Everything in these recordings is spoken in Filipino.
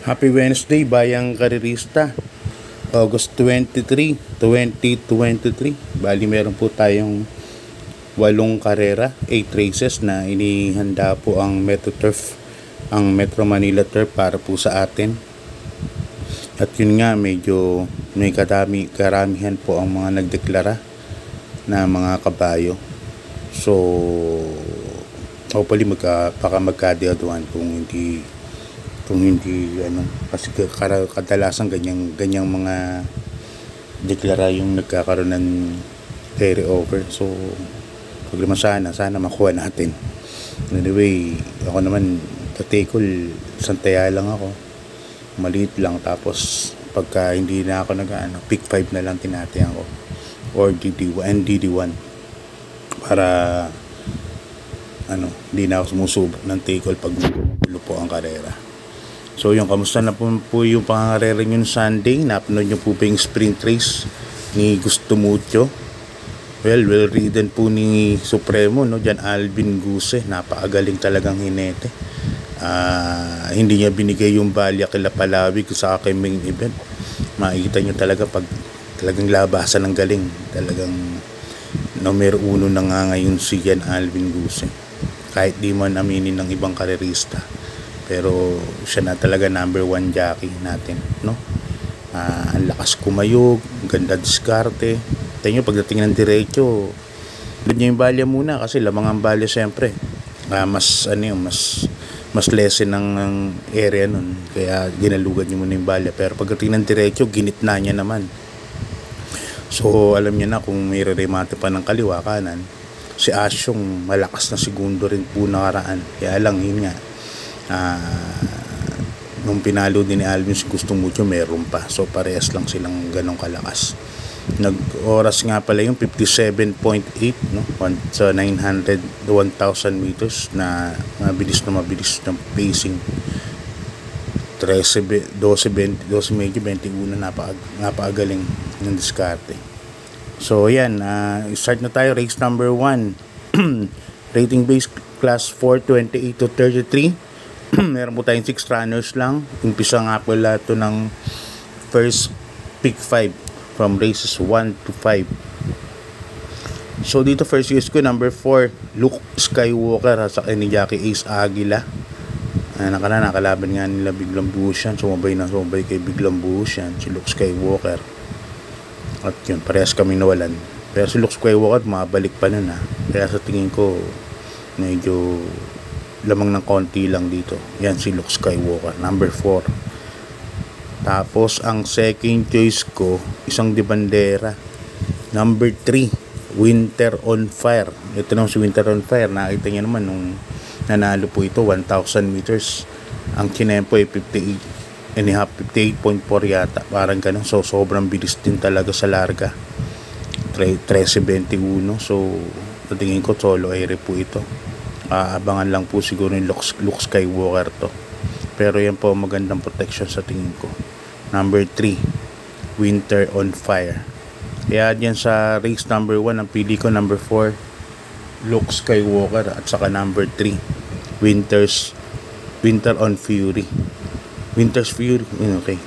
Happy Wednesday, Bayang Karerista. August 23, 2023. Bali meron po tayong 8 karera, 8 races na inihanda po ang Metro Manila Turf para po sa atin. At yun nga, medyo may karamihan po ang mga nagdeklara na mga kabayo. So hopefully magkadiaduan kung hindi kasi kadalasan ganyang mga deklara yung nagkakaroon ng carry over. So problema sana makuha natin. Anyway, ako naman tatikol, santaya lang ako, maliit lang, tapos pagka hindi na ako pick 5 na lang tinatiyan ko, or DD1 para hindi na ako sumusubok ng tikol pag lupo ang karera. So yung kamusta na po yung pangarera nyo Sunday? Napanood nyo po ba yung sprint race ni Gusto Mucho? Well ridden po ni Supremo, Jan Alvin Guse. Napakagaling talagang hinete. Hindi niya binigay yung balya kila Palawig sa aking main event. Makikita nyo talaga pag talagang labasan ng galing. Talagang numero 1 na nga ngayon si Jan Alvin Guse. Kahit di man aminin ng ibang karerista, pero siya na talaga number 1 jockey natin, no? Ang lakas kumayog, ganda diskarte. Tayo nyo, pagdating ng diretso, doon niya yung balya muna kasi lamang ang balya siyempre. Mas lessen ng area nun, kaya ginalugan niyo muna yung balya. Pero pagdating ng diretso, ginitna niya naman. So alam niya na kung may remate pa ng kaliwa kanan. Si Asyong malakas na segundo rin po nakaraan. Kaya lang yun nga, nung pinalo din ni Alvin si Gusto Mucho, meron pa. So parehas lang silang ganong kalakas. Nag-oras nga pala yung 57.8, no? Sa 1,000 meters na mabilis ng pacing. 12 medyo 21, napakagaling ng diskarte. So yan, start na tayo. Race number 1. Rating base class 4, 28 to 33. Meron po tayong 6 runners lang. Umpisa nga po lahat to ng first pick 5 from races 1 to 5. So dito first use ko number 4, Luke Skywalker sa ni Jackie Ace Aguila. Nakalaban nga nila Biglang Buhos yan. Sumabay kay Biglang Buhos yan, si Luke Skywalker. At yun, parehas kami nawalan. Pero si Luke Skywalker mabalik pa nun Kaya sa tingin ko medyo lamang ng konti lang dito. Yan si Luke Skywalker, number 4. Tapos ang second choice ko, isang de bandera, number 3, Winter on Fire. Ito naman si Winter on Fire. Nakita niyo naman nung nanalo po ito, 1,000 meters. Ang kinempo ay 58.4 yata, parang ganun. So sobrang bilis din talaga sa larga, 13.21. So tingin ko solo air po ito. Abangan lang po siguro yung Luke Skywalker to, pero yan po magandang protection sa tingin ko. Number 3, Winter on Fire. Kaya dyan sa race number 1, ang pili ko number 4, Luke Skywalker, at saka number 3, Winter on Fury. Winter's Fury, okay.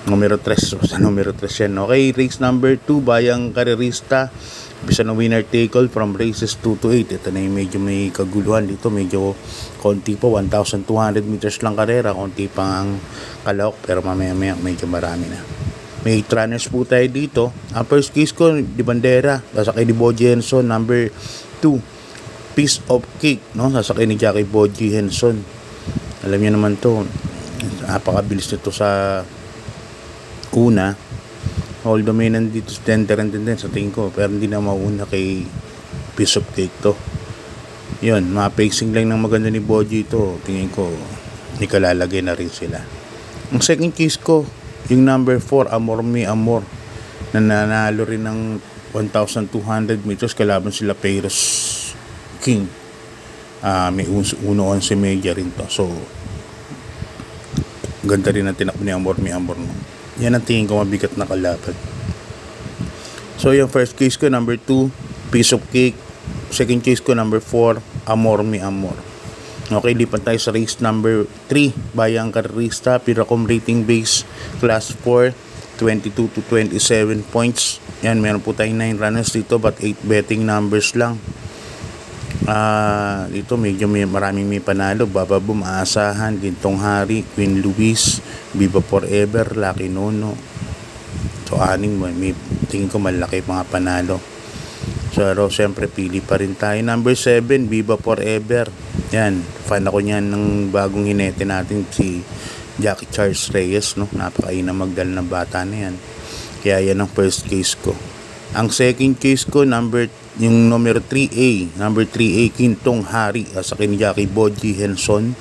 Numero 3, so sa numero 3 yan. Okay, race number 2, Bayang Karerista. Bisa ng winner take all from races 2 to 8. Ito na yung medyo may kaguluhan dito. Medyo konti pa, 1,200 meters lang karera. Konti pa ang kalawak, pero mamaya medyo marami na. May 8 runners po tayo dito. Ang first case ko, di bandera. Sasakay ni Boji Henson, number 2, Piece of Cake, no? Sasakay ni Jackie Boji Henson. Alam niyo naman to, napakabilis nito sa una. Although may nandito tender sa tingin ko, pero hindi na mauna kay Piece of Cake to. Yun, pacing lang ng maganda ni Boji ito. Tingin ko ikalalagay na rin sila. Ang second case ko, yung number 4, Amor Mi Amor, na nanalo rin ng 1,200 meters kalaban sila Peiros King. May 1.11 media rin to. So ganda rin ang tinakbo ni Amor Mi Amor, no? Yan ang tingin ko mabigat na kalaban. So yung first case ko number 2, Piece of Cake. Second case ko number 4, Amor Mi Amor. Okay, lipat tayo sa race number 3. Bayang Karerista, Piracom rating base, class 4, 22 to 27 points. Yan, meron po tayong 9 runners dito but 8 betting numbers lang. Dito medyo maraming may panalo. Baba Boom, Aasahan, Gintong Hari, Queen Luis, Viva Forever, Lucky Nono. So, aning may tingin ko malaki mga panalo. So, siyempre pili pa rin tayo. Number 7, Viva Forever. Yan, fan ako niyan ng bagong hinete natin, si Jackie Charles Reyes, no? Napakainang magdala ng bata na yan. Kaya yan ang first case ko. Ang second case ko, yung number 3A. Number 3A, Gintong Hari. Sa akin ni Jackie Boji Henson.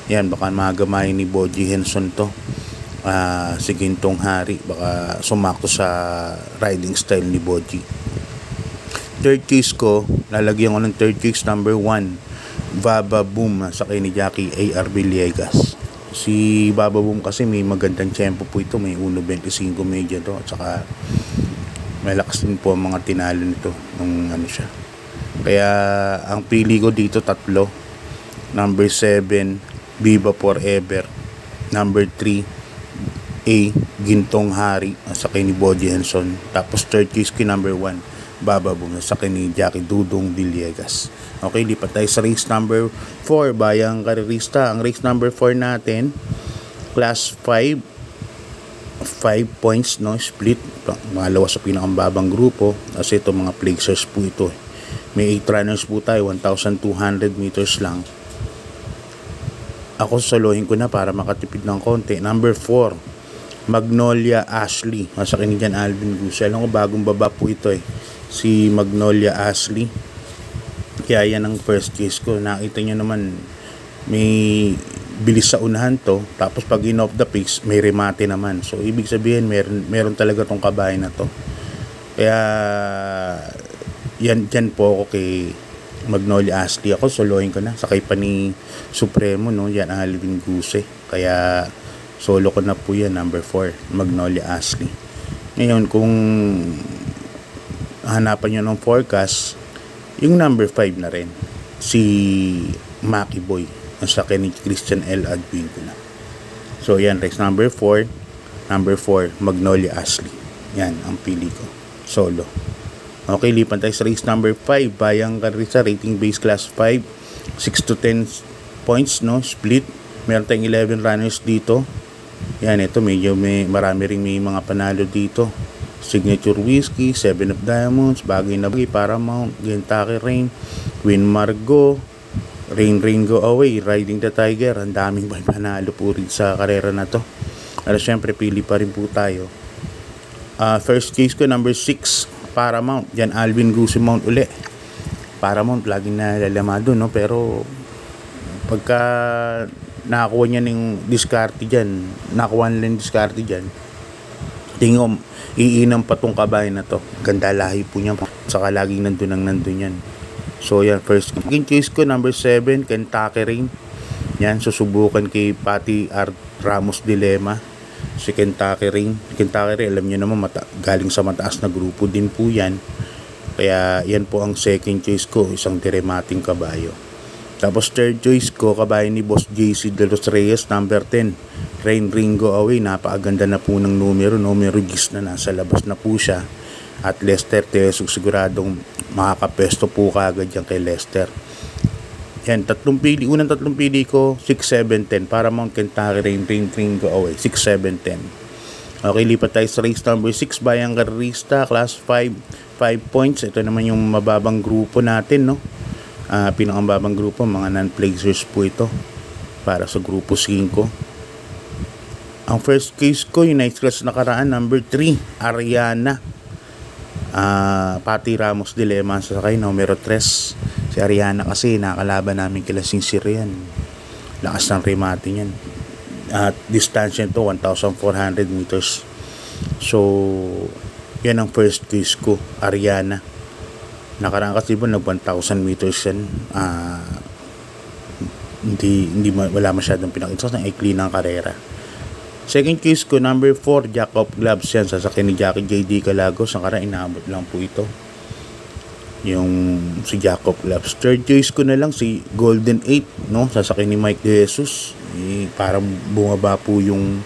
Yan, baka magamayin ni Boji Henson to. Si Gintong Hari. Baka sumakto sa riding style ni Boji. Third case ko, lalagyan ko ng third case, number 1, Baba Boom, sa kay ni Jackie A.R. Villegas. Si Baba Boom kasi may magandang tempo po ito, may 1.25 medya to, at saka malakas din po ang mga tinalo nito nung ano siya. Kaya ang pili ko dito tatlo. Number 7, Viva Forever. Number 3, A, Gintong Hari, sa kay ni Boji Henson. Tapos third case ko, number 1, Baba Boom, sa akin ni Jackie Dudong Villegas. Okay, lipat tayo sa race number 4, Bayang Karerista. Ang race number 4 natin, class 5, 5 points, no, split. Malawas sa pinakambabang grupo kasi ito mga placers po ito. May 8 runners po tayo, 1,200 meters lang. Ako solohin ko na para makatipid ng konti. Number 4, Magnolia Ashley, sa akin ni Jan Alvin Guse. Alam ko bagong baba po ito si Magnolia Ashley. Kaya yan ang first case ko. Nakita nyo naman may bilis sa unahan to, tapos pag in off the pace may remate naman. So ibig sabihin meron talaga tong kabahay na to. Kaya yan po ako kay Magnolia Ashley. Ako solohin ko na, sakay pa ni Supremo, no, yan Alvin Guse. Kaya solo ko na po yan, number 4, Magnolia Ashley. Ngayon, kung hanapan nyo ng forecast, yung number 5 na rin, si Maki Boy, ang sa akin ni Christian L. Advincula. So yan, race number 4, Magnolia Ashley. Yan ang pili ko, solo. Okay, lipan tayo sa race number 5, Bayang Karerista, rating base class 5, 6 to 10 points, no, split. Meron tayong 11 runners dito. Yan, ito medyo marami ring may mga panalo dito. Signature Whiskey, 7 of Diamonds, Bagay na Bagay, Paramount, Kentucky Rain, Queen Margot, Rain Go Away, Riding the Tiger. Ang daming panalo po rin sa karera na to. Pero syempre pili pa rin po tayo. First case ko, number 6, Paramount. Yan, Alvin Guse Mount uli. Paramount, laging nalalamado, no? Pero pagka nakakuha niya ng diskarte dyan, nakuha nila ng diskarte dyan, tingom, iinam pa tong kabahay na to. Ganda lahi po niya, saka laging nandun yan. So yan, first case ko, number 7, Kentucky Rain. Yan, susubukan kay Patty R. Ramos Dilema, si Kentucky Rain. Alam niyo naman, galing sa mataas na grupo din po yan. Kaya yan po ang second choice ko, isang diremating kabayo. Tapos third choice ko, kabayo ni Boss JC De Los Reyes, number 10, Rain Go Away. Napakaganda na po ng numero gis na, nasa labas na po siya. At Lester Teso, siguradong makakapesto po kagad yan kay Lester. Yan, unang tatlong pili ko, 6, 7, 10, Paramount, Kentucky Rain Go Away, 6, 7, 10. Okay, lipat tayo sa race number 6, Bayang Karerista, class 5, 5 points. Ito naman yung mababang grupo natin, no? Pinakambabang grupo, mga non-placers po ito para sa grupo 5. Ang first case ko, yung night class nakaraan, number 3, Ariana, Patty Ramos Dilema, sa sakay numero 3. Si Ariana kasi nakalaban namin kila Sincere yan, lakas ng remate yan, at distansya ito 1,400 meters. So yan ang first case ko, Ariana. Nakaraan kasi ba nag 1,000 meters yan, wala masyadong pinakita sa ikli ng karera. Second case ko, number 4, Jack of Gloves. Yan, sasakyan ni Jackie J.D. Calagos. Nakaraan inabot lang po ito. yung si Jacob Labs. Third choice ko na lang si Golden 8, no? Sasakay ni Mike De Jesus. Parang bumaba po yung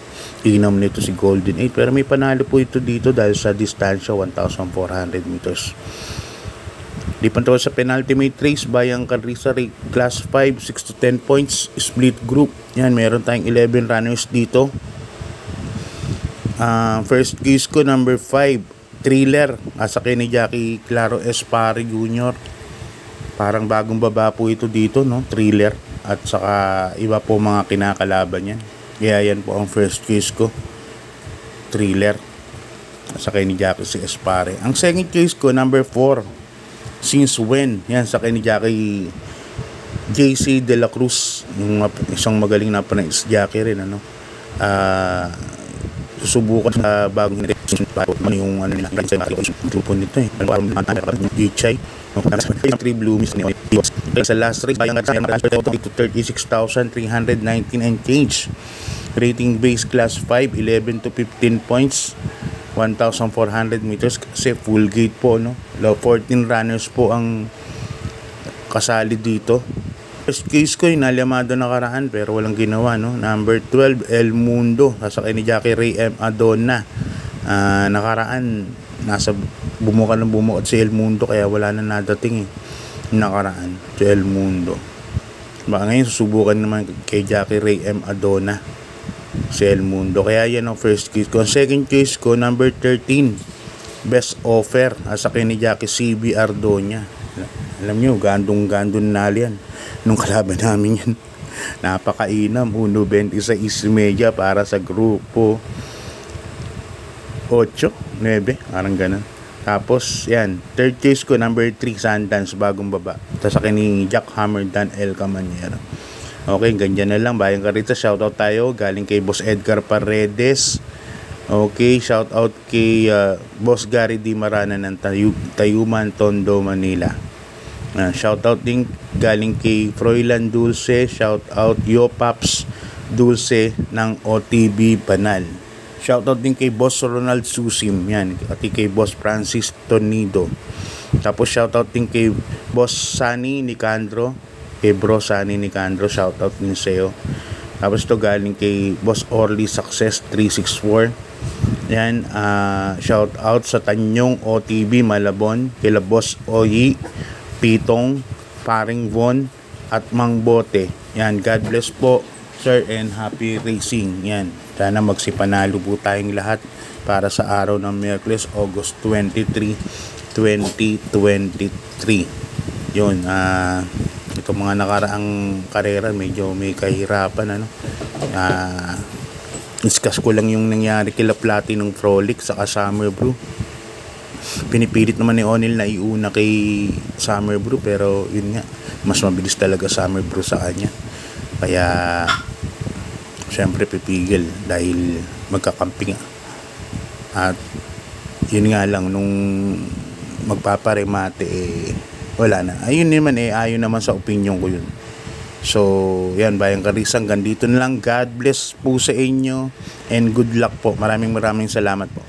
inam nito si Golden 8, pero may panalo po ito dito dahil sa distansya 1,400 meters. Lipan tayo sa penultimate race, Bayang Carrisa Class 5, 6 to 10 points, split group. Yan, meron tayong 11 runners dito. First case ko, number 5, Thriller. Asakay ni Jackie Claro Espari Jr. Parang bagong baba po ito dito, no? Thriller. At saka iba po mga kinakalaban yan. Kaya yan po ang first case ko, Thriller. Asakay ni Jackie si Espari. Ang second case ko, number 4, Since When. Yan, sakay ni Jackie JC De La Cruz, yung isang magaling na panais Jackie rin, ano. Susubukan sa bagong yung ano nila grupo nito eh. Gichay 3 Bloomies sa last race, Bayang to 36,319 and change. Rating base class 5, 11 to 15 points, 1,400 meters kasi full gate po, no. 14 runners po ang kasali dito. First case ko yung Alamado nakaraan pero walang ginawa, no. Number 12, El Mundo, sasakay ni Jackie Ray M. Adona. Nakaraan bumukod si El Mundo kaya wala na nadating nakaraan si El Mundo. Baka ngayon susubukan naman kay Jackie Ray M. Adona si El Mundo. Kaya yan ang first case ko. Ang second case ko, number 13, Best Offer. Asakay ni Jackie CB Ardonia. Alam nyo, gandong-gandong na yan nung kalaban namin yan. Napakainam. 1.26.30 para sa grupo 8, 9, parang ganun. Tapos yan, third case ko, number 3, Sundance, bagong baba. Sasakay ni Jack Hammer Dan El Camanyero. Okay, ganyan na lang. Bayang Carrisa, shoutout tayo galing kay Boss Edgar Paredes. Okay, shoutout kay Boss Gary Di Marana ng Tayuman, Tondo, Manila. Shoutout din galing kay Froilan Dulce. Shoutout Yo Paps Dulce ng OTB Banal. Shoutout din kay Boss Ronald Susim. Yan, at kay Boss Francis Tonido. Tapos shoutout din kay Boss Sunny Nicandro. Kay Bro Sunny Nicandro, shoutout din sa'yo. Tapos ito galing kay Boss Orly Success 364. Yan, shoutout sa Tanyong OTB Malabon, kila Boss Oyi, Pitong, Paring Von, at Mang Bote. Yan, God bless po, sir, and happy racing. Yan, sana magsipanalo po tayong lahat para sa araw ng Miyerkules, August 23, 2023. Yun, itong mga nakaraang karera medyo may kahirapan, ano. Discuss ko lang yung nangyari kila Platinum Frolic sa Summer Brew. Pinipilit naman ni O'Neil na iuna kay Summer Brew pero yun nga, mas mabilis talaga Summer Brew sa kanya. Kaya syempre pipigil dahil magkakamping. At yun nga lang, nung magpaparemate wala na. Ayun naman ayon naman sa opinion ko yun. So, yan, Bayang Carrisa, hanggang dito na lang. God bless po sa inyo and good luck po. Maraming salamat po.